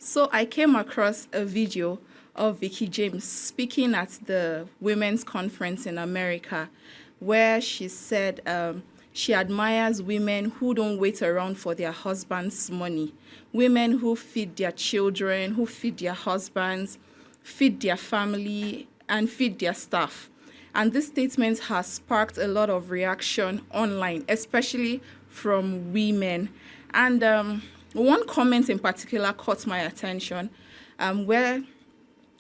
So I came across a video of Vicky James speaking at the women's conference in America, where she said she admires women who don't wait around for their husband's money, women who feed their children, who feed their husbands, feed their family, and feed their staff. And this statement has sparked a lot of reaction online, especially from women. And one comment in particular caught my attention, where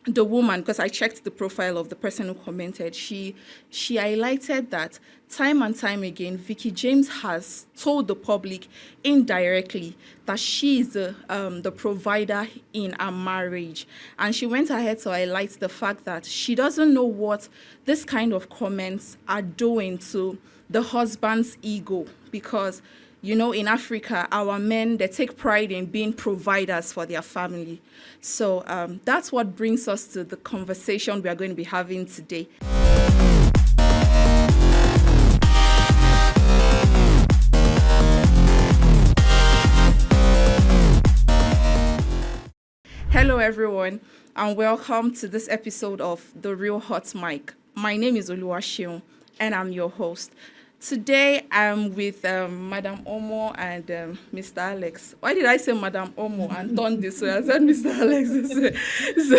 the woman, because I checked the profile of the person who commented, she highlighted that time and time again, Vicky James has told the public indirectly that she is the provider in a marriage. And she went ahead to highlight the fact that she doesn't know what this kind of comments are doing to the husband's ego, because in Africa, our men, they take pride in being providers for their family. So that's what brings us to the conversation we are going to be having today. Hello, everyone, and welcome to this episode of The Real Hot Mic. My name is Oluwaseun, and I'm your host. Today, I'm with Madam Omo and Mr. Alex. Why did I say Madam Omo and turn this way? I said Mr. Alex this way. So,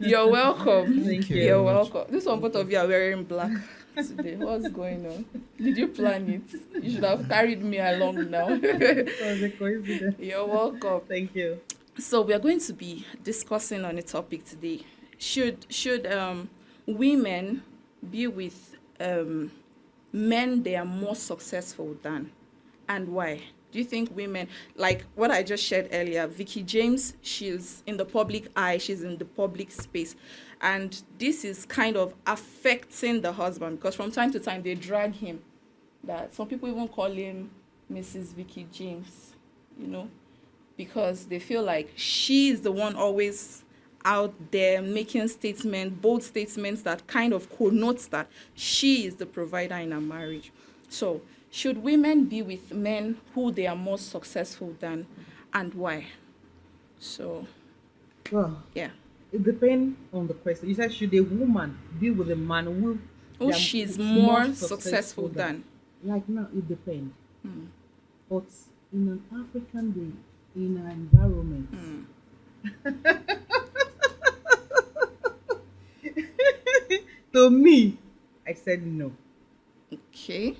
you're welcome. Thank you. You're welcome. This one, both of you are wearing black today. What's going on? Did you plan it? You should have carried me along now. It was a coincidence. You're welcome. Thank you. So, we are going to be discussing on a topic today. Should women be with men they are more successful than, and why? Do you think women, like what I just shared earlier, Vicky James, she's in the public eye, she's in the public space, and this is kind of affecting the husband, because from time to time they drag him, that some people even call him Mrs. Vicky James, because they feel like she's the one always out there making bold statements that kind of connotes that she is the provider in a marriage. So, should women be with men who they are more successful than, and why? So, Well, yeah. it depends on the question. You said, should a woman be with a man who she's more successful than? Like now, it depends. But in an African day, in an environment, to me, I said no. Okay.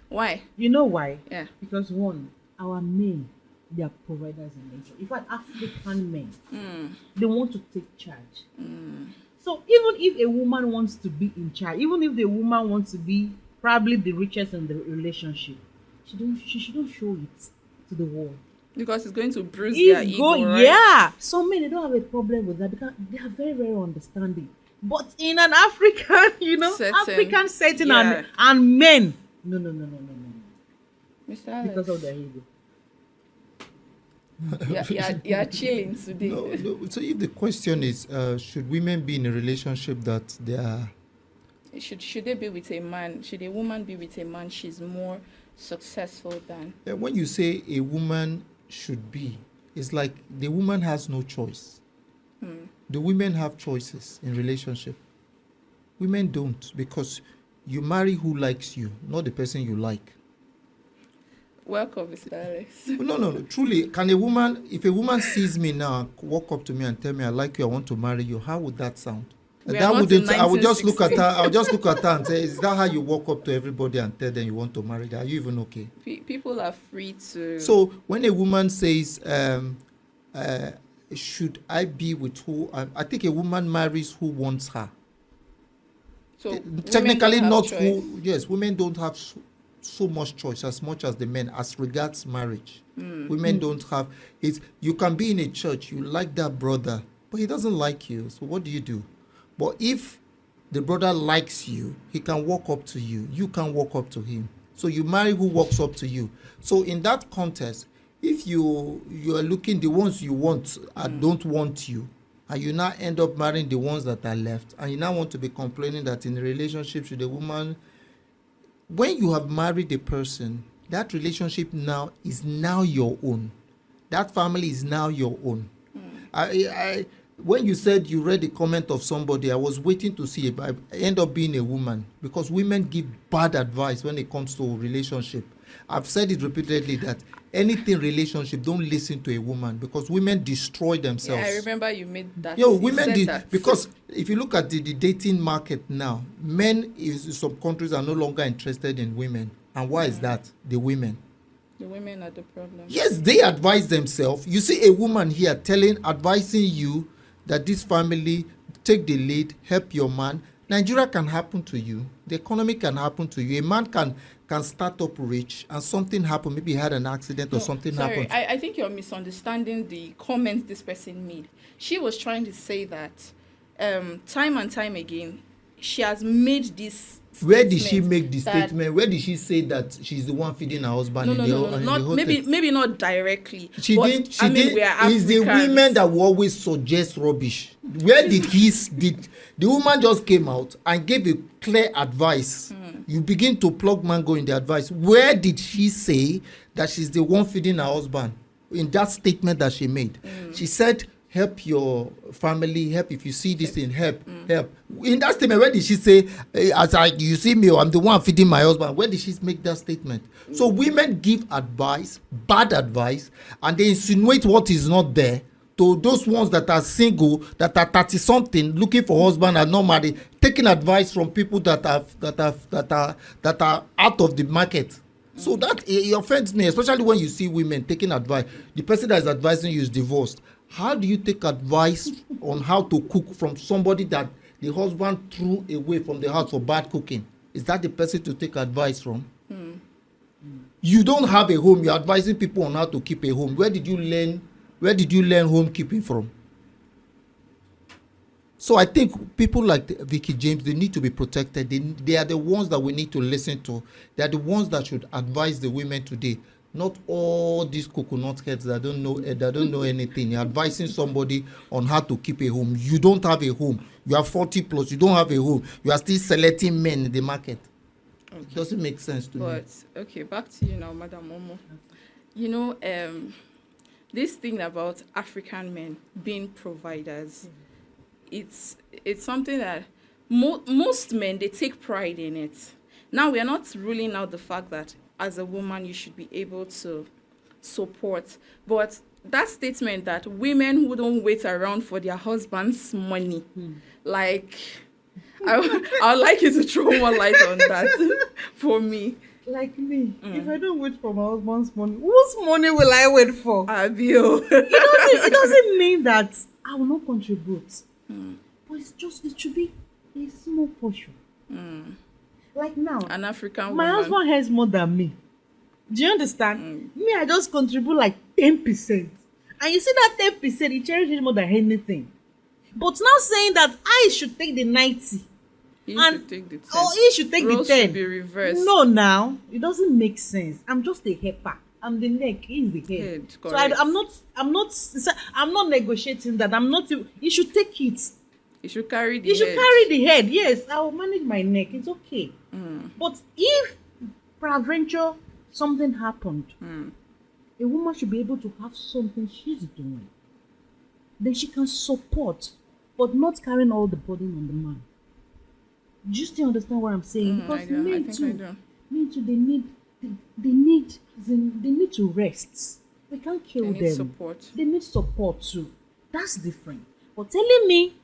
Why? You know why? Yeah. Because one, our men, they are providers in nature. In fact, African men, they want to take charge. So even if a woman wants to be in charge, even if the woman wants to be probably the richest in the relationship, she shouldn't show it to the world. Because it's going to bruise their ego, right? Yeah. Some men, they don't have a problem with that because they are very, very understanding. But in an African, African setting, yeah. and men, no. Mr. Alex, because of their ego. You're chilling today. No. So if the question is, should women be in a relationship that they are... Should they be with a man? Should a woman be with a man she's more successful than? When you say a woman should be, it's like the woman has no choice. The women have choices in relationship. Women don't, because you marry who likes you, not the person you like. Welcome, Mr. Alex. No. Truly, if a woman sees me now, walk up to me and tell me, I like you, I want to marry you, how would that sound? I would just look at her and say, is that how you walk up to everybody and tell them you want to marry them? Are you even okay? People are free to... So when a woman says, should I be with who? I think a woman marries who wants her. So technically not who. Yes, women don't have so much choice as much as the men as regards marriage. Women don't have it. You can be in a church, you like that brother, but he doesn't like you. So what do? But if the brother likes you, he can walk up to you. You can walk up to him. So you marry who walks up to you. So in that context, if you are looking, the ones you want don't want you, and you now end up marrying the ones that are left, and you now want to be complaining that in a relationship with a woman, when you have married a person, that relationship now is your own. That family is now your own. I when you said you read the comment of somebody, I was waiting to see it, but I end up being a woman because women give bad advice when it comes to relationship. I've said it repeatedly that anything relationship, don't listen to a woman because women destroy themselves. Yeah, I remember you made that. Yo, you women said did that. because if you look at the dating market now, men in some countries are no longer interested in women. And why is that? The women. The women are the problem. Yes, they advise themselves. You see a woman here advising you that this family take the lead, help your man. Nigeria can happen to you. The economy can happen to you. A man can start up rich and something happen. Maybe he had an accident or something happened. I think you're misunderstanding the comments this person made. She was trying to say that time and time again, she has made this. Where did she make the statement? Where did she say that she's the one feeding her husband? Maybe not directly. She did. It's the women that will always suggest rubbish. Where did the woman just came out and gave a clear advice? You begin to plug mango in the advice. Where did she say that she's the one feeding her husband? In that statement that she made, she said, help your family, help if you see this thing, help. In that statement, where did she say, you see me, I'm the one feeding my husband? Where did she make that statement? So women give advice, bad advice, and they insinuate what is not there to those ones that are single, that are 30-something, looking for husband and not married, taking advice from people that are out of the market. So that it offends me, especially when you see women taking advice. The person that is advising you is divorced. How do you take advice on how to cook from somebody that the husband threw away from the house for bad cooking? Is that the person to take advice from? You don't have a home. You're advising people on how to keep a home. Where did you learn homekeeping from? So I think people like Vicky James, they need to be protected. They are the ones that we need to listen to. They are the ones that should advise the women today. Not all these coconut heads that don't know anything. You're advising somebody on how to keep a home. You don't have a home. You are 40 plus. You don't have a home. You are still selecting men in the market. Okay. It doesn't make sense to me. But okay, back to you now, Madam Momo. You know, this thing about African men being providers, it's something that most men, they take pride in it. Now, we are not ruling out the fact that as a woman you should be able to support, but that statement that women who don't wait around for their husband's money, like I would like you to throw more light on that for me. Like me, if I don't wait for my husband's money, whose money will I wait for? Abio. It doesn't mean that I will not contribute. But it should be a small portion. Like now, an African my woman. husband has more than me. Do you understand? Me, I just contribute like 10%. And you see that 10%, he cherishes more than anything. But now saying that I should take the 90. He should take the 10. He should take Roles the 10. should be reversed. No, now it doesn't make sense. I'm just a helper. I'm the neck. He's the head. So I'm not negotiating that. He should take it. He should carry the head. He should carry the head. Yes, I will manage my neck. It's okay. But if peradventure something happened, a woman should be able to have something she's doing. Then she can support, but not carrying all the burden on the man. Do you still understand what I'm saying? Because men too, they need to rest. We can't kill them. They need support. They need support too. That's different. But telling me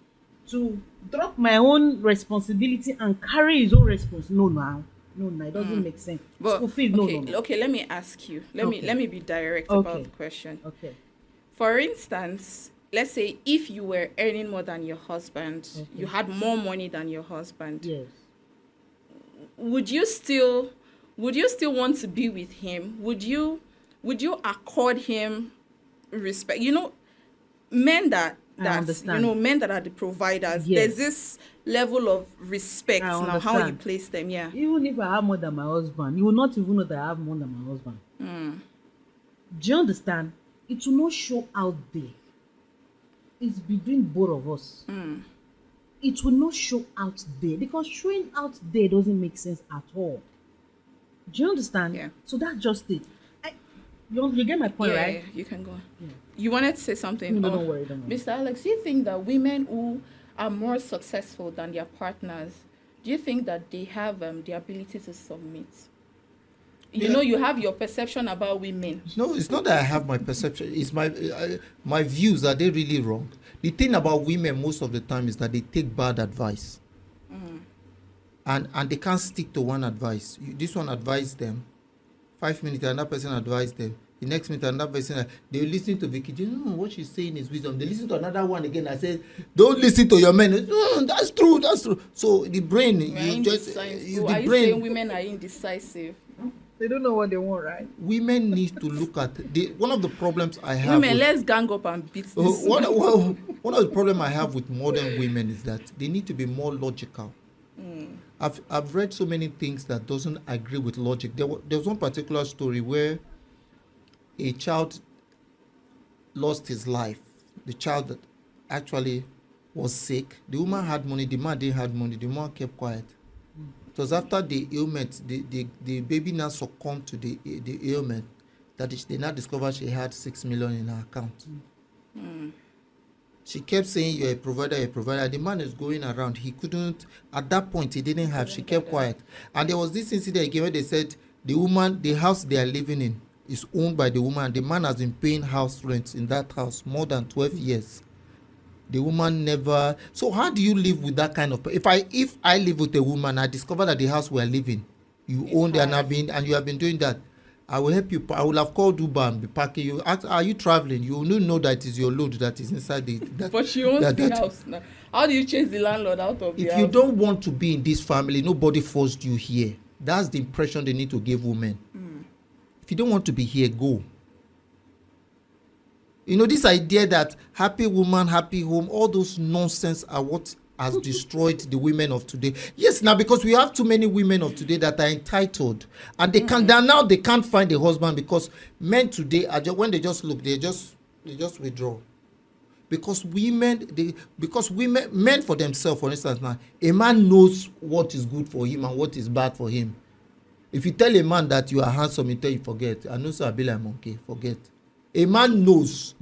to drop my own responsibility and carry his own responsibility, no, it doesn't make sense. But okay, let me ask you. Let me be direct about the question. Okay. For instance, let's say if you were earning more than your husband, you had more money than your husband. Yes. Would you still want to be with him? Would you accord him respect? You know, men that men that are the providers, there's this level of respect now, how you place them. Yeah. Even if I have more than my husband, you will not even know that I have more than my husband. Do you understand? It will not show out there. It's between both of us. It will not show out there because showing out there doesn't make sense at all. Do you understand? Yeah. So that's just it. You get my point, right? Yeah, you can go on. You wanted to say something? No, don't worry, don't worry. Mr. Alex, do you think that women who are more successful than their partners, do you think that they have the ability to submit? You know, you have your perception about women. No, it's not that I have my perception. It's my views. Are they really wrong? The thing about women most of the time is that they take bad advice, and they can't stick to one advice. This one advised them, 5 minutes another person advised them. The next minute another person. They listen to Vicky. What she's saying is wisdom. They listen to another one again. I said, don't listen to your men. That's true. That's true. So the brain, Are you saying women are indecisive? They don't know what they want, right? Women need to look at one of the problems I have. Women, let's gang up and beat this. One of the problems I have with modern women is that they need to be more logical. I've read so many things that doesn't agree with logic. There was one particular story where a child lost his life. The child that actually was sick. The woman had money. The man didn't have money. The woman kept quiet. It was after the ailment, the baby now succumbed to the ailment, that they now discovered she had 6 million in her account. She kept saying, you're a provider, you're a provider. The man is going around. He couldn't, at that point, he didn't have. She kept quiet. And there was this incident again where they said the house they are living in is owned by the woman. The man has been paying house rent in that house more than 12 years. The woman never. So how do you live with that kind of? If I live with a woman, I discover that the house we are living, you own it, and you have been doing that, I will help you. I will have called Uber and be packing you. Ask, are you traveling? You will know that it is your load that is inside the. But she owns the house now. How do you chase the landlord out of the house? If you don't want to be in this family, nobody forced you here. That's the impression they need to give women. If you don't want to be here, go. You know, this idea that happy woman, happy home, all those nonsense are what has destroyed the women of today. Yes, now because we have too many women of today that are entitled, and they can't find a husband because men today are when they just look, they just withdraw. Because men for themselves, for instance, now a man knows what is good for him and what is bad for him. If you tell a man that you are handsome, he tell you forget. I know, so I be like monkey, forget. A man knows,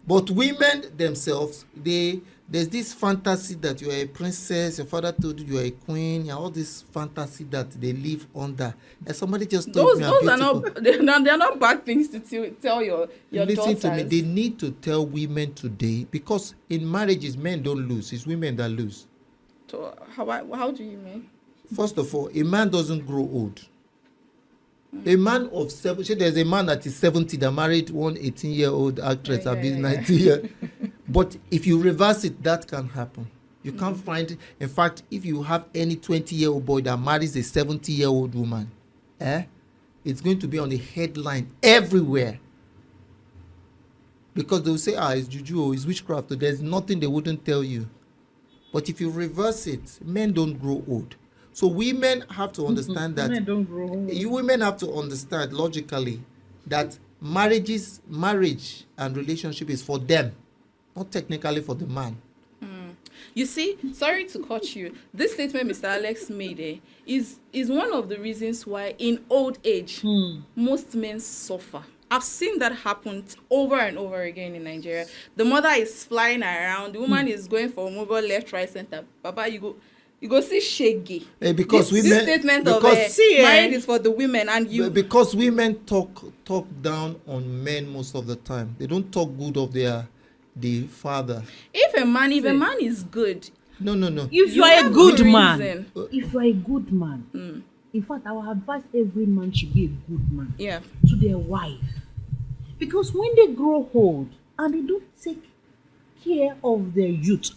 but women themselves, there's this fantasy that you are a princess, your father told you are a queen, all this fantasy that they live under. And somebody just told me those are not, they're not bad things to tell your Listen daughters. to me. They need to tell women today, because in marriages men don't lose, it's women that lose. So how do you mean? First of all, a man doesn't grow old. A man of 70, there's a man that is 70 that married one 18-year-old actress, I've been 90 years. But if you reverse it, that can happen. You can't find, in fact, if you have any 20-year-old boy that marries a 70-year-old woman, it's going to be on the headline everywhere. Because they'll say, it's juju or it's witchcraft. There's nothing they wouldn't tell you. But if you reverse it, men don't grow old. So women have to understand that women have to understand logically that marriage and relationship is for them, not technically for the man. You see, sorry to cut you. This statement Mr. Alex made is one of the reasons why in old age most men suffer. I've seen that happen over and over again in Nigeria. The mother is flying around, the woman is going for mobile left, right, center. Papa, you go see shaggy. Because this statement of marriage is for the women, and because women talk down on men most of the time. They don't talk good of the father. If a man is good, no. If you are a good man, in fact, I would advise every man should be a good man. Yeah. To their wife, because when they grow old and they don't take care of their youth,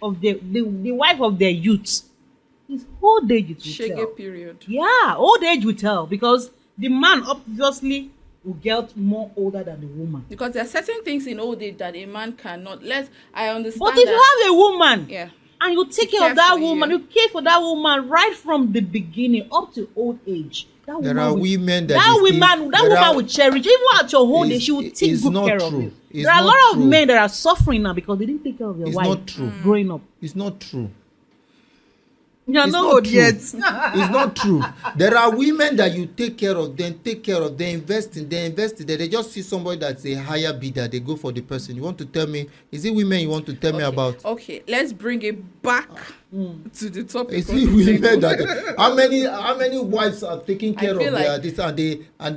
of the wife of their youth, it's old age it will shaggy tell. period. Yeah, old age will tell, because the man obviously will get more older than the woman. Because there are certain things in old age that a man cannot. I understand. But if you have a woman, and you take care of that woman, you care for that woman right from the beginning up to old age. That woman will cherish. Even at your old age, she will take good care of you. There are a lot of men that are suffering now because they didn't take care of their wife. It's not true. Growing up. It's not true. You're It's not not old true. yet. It's not true. There are women that you take care of, invest in, they just see somebody that's a higher bidder, they go for the person. You want to tell me, is it women you want to tell me about? Okay, let's bring it back to the topic. Is of it the women table. that how many wives are taking care feel of their like- this and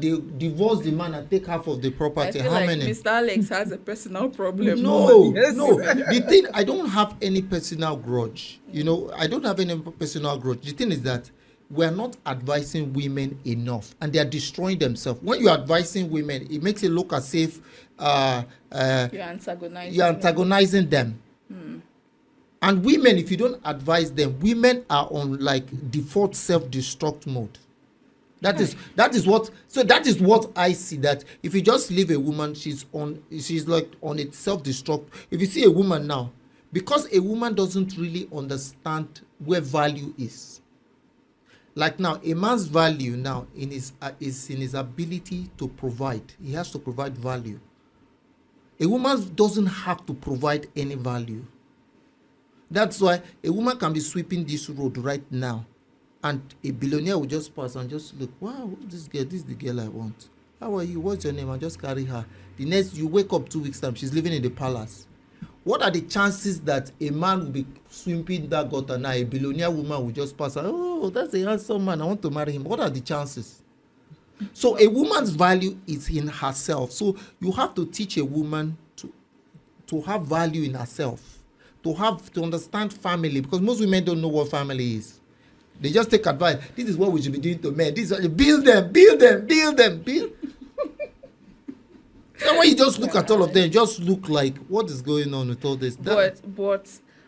they divorce the man and take half of the I property? feel How like many? Mr. Alex has a personal problem. No, Yes. no. The thing, I don't have any personal grudge. You know, I don't have any personal grudge. The thing is that we're not advising women enough, and they are destroying themselves. When you're advising women, it makes it look as if You're antagonizing them. And women, if you don't advise them, women are on like default self-destruct mode. That is what I see. That if you just leave a woman, she's like on a self-destruct. If you see a woman now, because a woman doesn't really understand where value is. Like now, a man's value now is in his ability to provide. He has to provide value. A woman doesn't have to provide any value. That's why a woman can be sweeping this road right now, and a billionaire will just pass and just look, wow, this girl, this is the girl I want. How are you? What's your name? I just carry her. The next, you wake up 2 weeks time, she's living in the palace. What are the chances that a man will be sweeping that gutter now? A billionaire woman will just pass and, oh, that's a handsome man, I want to marry him. What are the chances? So a woman's value is in herself. So you have to teach a woman to have value in herself. To understand family, because most women don't know what family is. They just take advice. This is what we should be doing to men. This is build them. So when you just look at all of them, just look like, what is going on with all this? But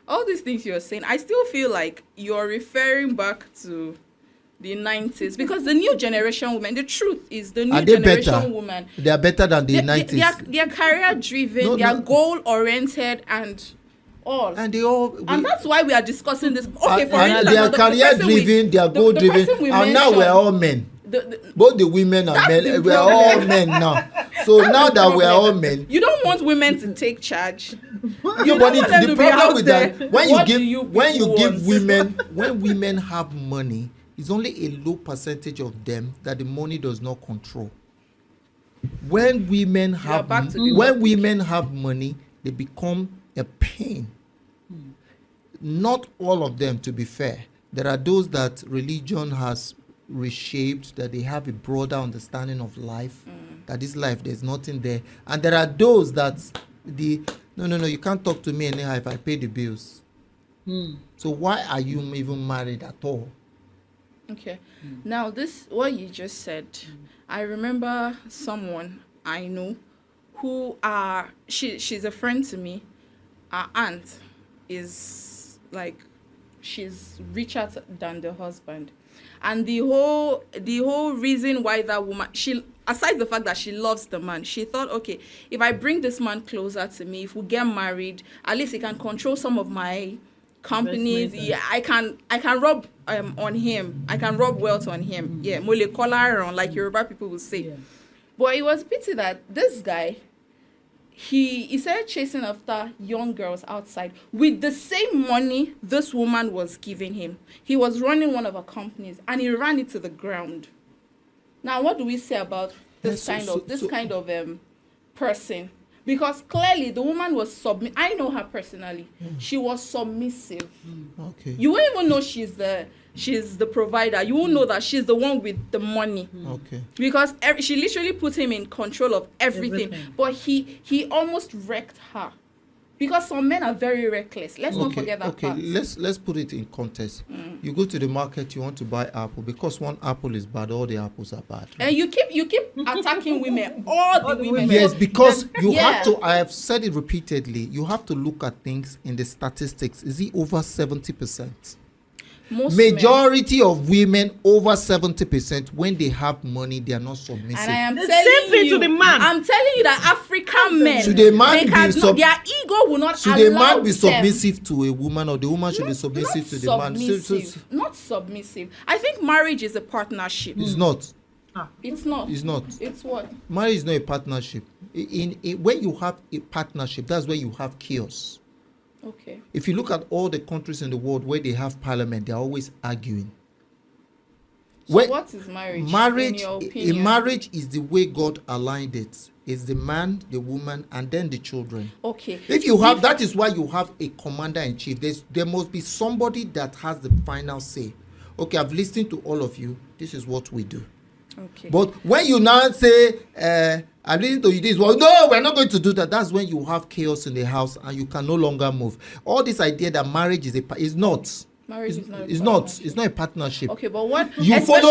all these things you're saying, I still feel like you're referring back to the 90s, because the new generation women, the truth is the new generation women, they are better than the 90s. They are career driven, they are goal oriented and all. And that's why we are discussing this. Okay, for instance, they are career driven, they are goal driven, and now we're all men. Both the women and men, we're all men now. So now that we're all men, you don't want women to take charge. No, but the problem with that, when women have money, it's only a low percentage of them that the money does not control. When women have money, they become a pain. Not all of them, to be fair. There are those that religion has reshaped, that they have a broader understanding of life, that this life, there's nothing there. And there are those that no, you can't talk to me anyhow if I pay the bills. So why are you even married at all? Okay. Now this, what you just said, I remember someone I know who she's a friend to me. Our aunt is like, she's richer than the husband. And the whole reason why that woman, aside the fact that she loves the man, she thought, okay, if I bring this man closer to me, if we get married, at least he can control some of my companies. Yeah, I can rub on him. I can rub wealth on him. Yeah, mole collar on, like Yoruba people will say. Yeah. But it was pity that this guy, he started chasing after young girls outside with the same money this woman was giving him. He was running one of her companies and he ran it to the ground. Now, what do we say about this kind of person? Because clearly the woman was submissive. I know her personally. She was submissive. Okay. You won't even know she's the provider. You won't know that she's the one with the money. Okay. Because she literally put him in control of everything. But he almost wrecked her. Because some men are very reckless. Let's not forget that part. Let's put it in context. You go to the market, you want to buy apple. Because one apple is bad, all the apples are bad. And you keep attacking women, all the women. Yes, because you have to, I have said it repeatedly, you have to look at things in the statistics. Is it over 70%? Majority of women, over 70%, when they have money, they are not submissive. And I am the telling same thing you, to the man. I'm telling you that African men, should a man their ego will not should allow a man be them. Submissive to a woman, or the woman should be submissive to the man? Not submissive. I think marriage is a partnership. It's not. It's not. It's not. It's what? Marriage is not a partnership. When you have a partnership, that's where you have chaos. Okay. If you look at all the countries in the world where they have parliament, they're always arguing. So what is marriage, in your opinion? A marriage is the way God aligned it. It's the man, the woman, and then the children. Okay. If you have, that is why you have a commander-in-chief. There must be somebody that has the final say. Okay, I've listened to all of you. This is what we do. Okay. But when you now say, I'm listening to you this, well, no, we're not going to do that. That's when you have chaos in the house and you can no longer move. All this idea that marriage is not. Marriage It's not a partnership. Okay, but what you follow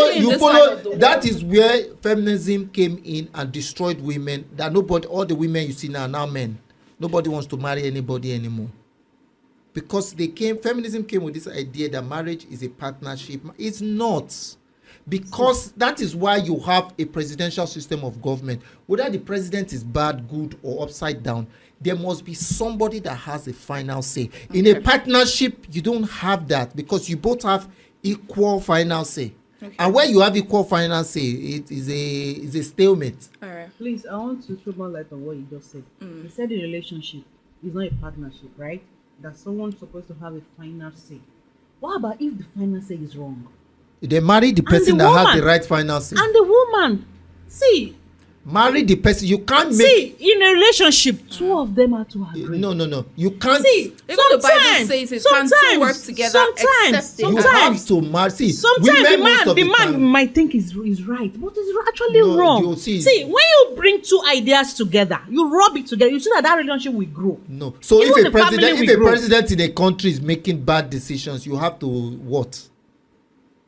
that is where feminism came in and destroyed women. That all the women you see now are now men. Nobody wants to marry anybody anymore. Because feminism came with this idea that marriage is a partnership. It's not. Because that is why you have a presidential system of government. Whether the president is bad, good, or upside down, there must be somebody that has a final say. Okay. In a partnership, you don't have that because you both have equal final say. Okay. And when you have equal final say, it is a stalemate. All right. Please, I want to throw more light on what you just said. You said a relationship is not a partnership, right? That someone's supposed to have a final say. What about if the final say is wrong? They marry the person that has the right final say. And the woman, marry the person. You can't in a relationship, two of them are to agree. No. You can't. Even the Bible says it can't two work together. Sometimes you have to marry. Sometimes the man might think is right, but it's actually wrong. See, when you bring two ideas together, you rub it together, you see that relationship will grow. No. So if a president in a country is making bad decisions, you have to what?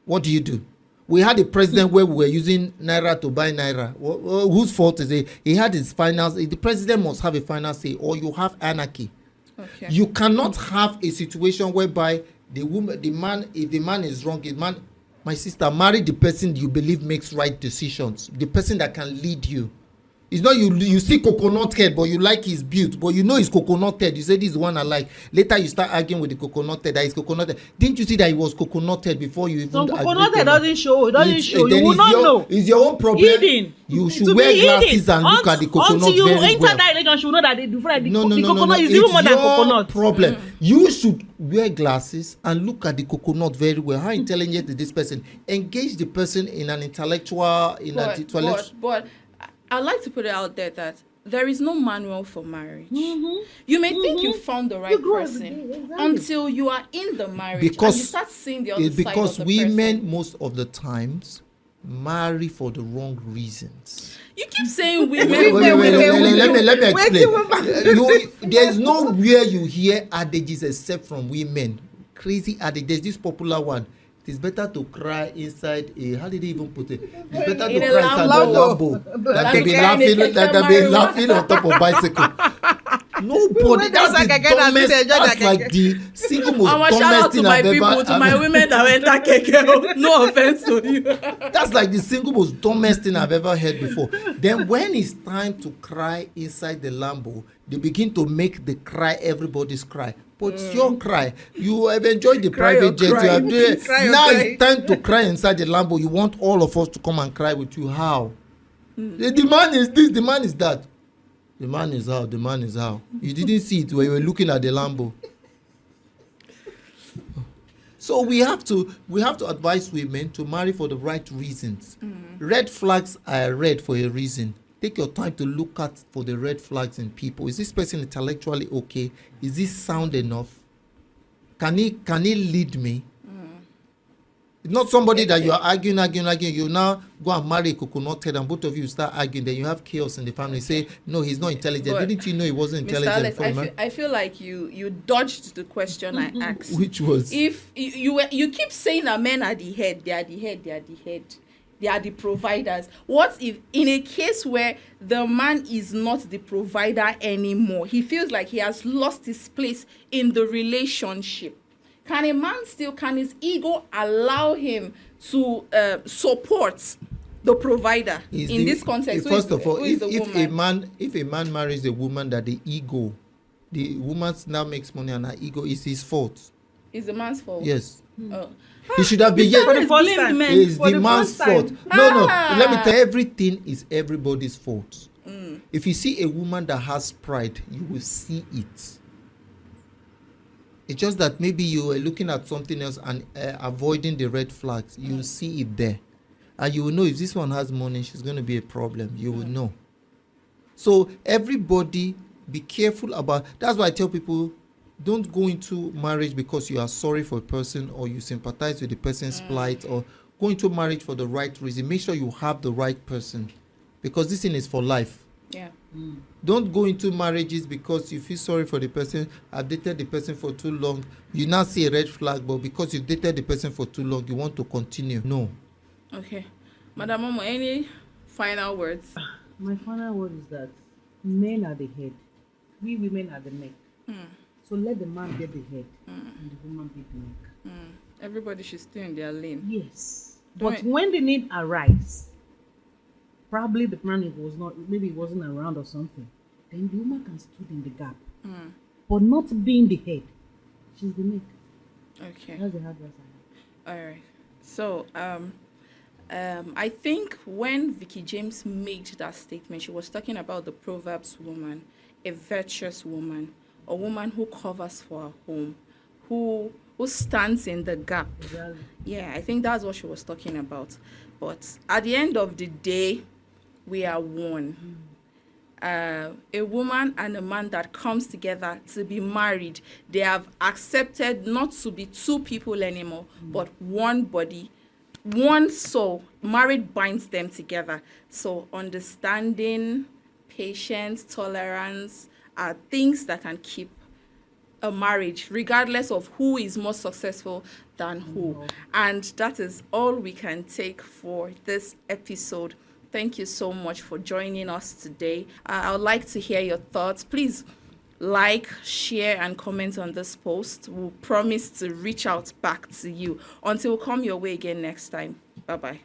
What do you do? We had a president where we were using naira to buy naira. Whose fault is it? He had his final. The president must have a final say, or you have anarchy. Okay. You cannot have a situation whereby if the man is wrong, my sister, marry the person you believe makes right decisions. The person that can lead you. It's not you see coconut head, but you like his build, but you know it's coconut head. You say this is the one I like. Later you start arguing with the coconut head that is coconut head. Didn't you see that it was coconut head before you even? So coconut head doesn't show. You will not know. It's your own problem. Hidden. You should wear glasses and look at the coconut very well. Until you enter that relationship, you know that the coconut is even more than coconut. Problem. You should wear glasses and look at the coconut very well. How intelligent is this person? Engage the person in an intellectual. But I'd like to put it out there that there is no manual for marriage. Mm-hmm. You may think you found the right person until you are in the marriage and you start seeing the other side of the person. Because women most of the times marry for the wrong reasons. You keep saying women. Let me explain. There's nowhere you hear adages except from women. Crazy adage. There's this popular one. It's better to cry inside how did he even put it? It's better to cry inside the Lambo than to be laughing on top of bicycle. Nobody. That's the dumbest. That's like the single most dumbest thing I've ever. To my women that went that keke. No offense to you. That's like the single most dumbest thing I've ever heard before. Then when it's time to cry inside the Lambo, they begin to make the cry everybody's cry. But it's your cry. You have enjoyed the private jet. You have now it's time to cry inside the Lambo. You want all of us to come and cry with you. How? The demand is this, the man is that. The man is how, the man is how. You didn't see it when you were looking at the Lambo. So we have to advise women to marry for the right reasons. Red flags are red for a reason. Take your time to look for the red flags in people. Is this person intellectually okay? Is this sound enough? Can he lead me? It's not somebody that you are arguing. You now go and marry a coconut head and both of you start arguing. Then you have chaos in the family. Say, no, he's not intelligent. But didn't you know he wasn't intelligent? Mr. Alex, I feel like you dodged the question I asked. Which was? If you keep saying that men are the head, they are the head. They are the providers. What if in a case where the man is not the provider anymore, he feels like he has lost his place in the relationship? Can his ego allow him to support the provider in this context? First of all, if a man marries a woman that the woman now makes money and her ego is his fault. It's the man's fault? Yes. He should have been for the first time. It's the man's fault. No. Let me tell you, everything is everybody's fault. If you see a woman that has pride, you will see it. It's just that maybe you were looking at something else and avoiding the red flags. You see it there. And you will know if this one has money, she's going to be a problem. You will know. So everybody be careful about. That's why I tell people, don't go into marriage because you are sorry for a person or you sympathize with the person's plight, or go into marriage for the right reason. Make sure you have the right person, because this thing is for life. Yeah. Don't go into marriages because you feel sorry for the person. I've dated the person for too long. You now see a red flag, but because you've dated the person for too long, you want to continue. No. Okay. Madam Momo, any final words? My final word is that men are the head, we women are the neck. So let the man get the head and the woman get the neck. Everybody should stay in their lane. Yes. Don't But it- when the need arise, probably the man was not, maybe he wasn't around or something, then the woman can stood in the gap. But not being the head, she's the neck. Okay. That's the advice I have. All right. So, I think when Vicky James made that statement, she was talking about the Proverbs woman, a virtuous woman, a woman who covers for her home, who stands in the gap. Exactly. Yeah, I think that's what she was talking about. But at the end of the day, we are one. A woman and a man that comes together to be married, they have accepted not to be two people anymore, but one body, one soul. Marriage binds them together. So understanding, patience, tolerance are things that can keep a marriage, regardless of who is more successful than who. And that is all we can take for this episode. Thank you so much for joining us today. I would like to hear your thoughts. Please like, share, and comment on this post. We'll promise to reach out back to you. Until we come your way again next time. Bye-bye.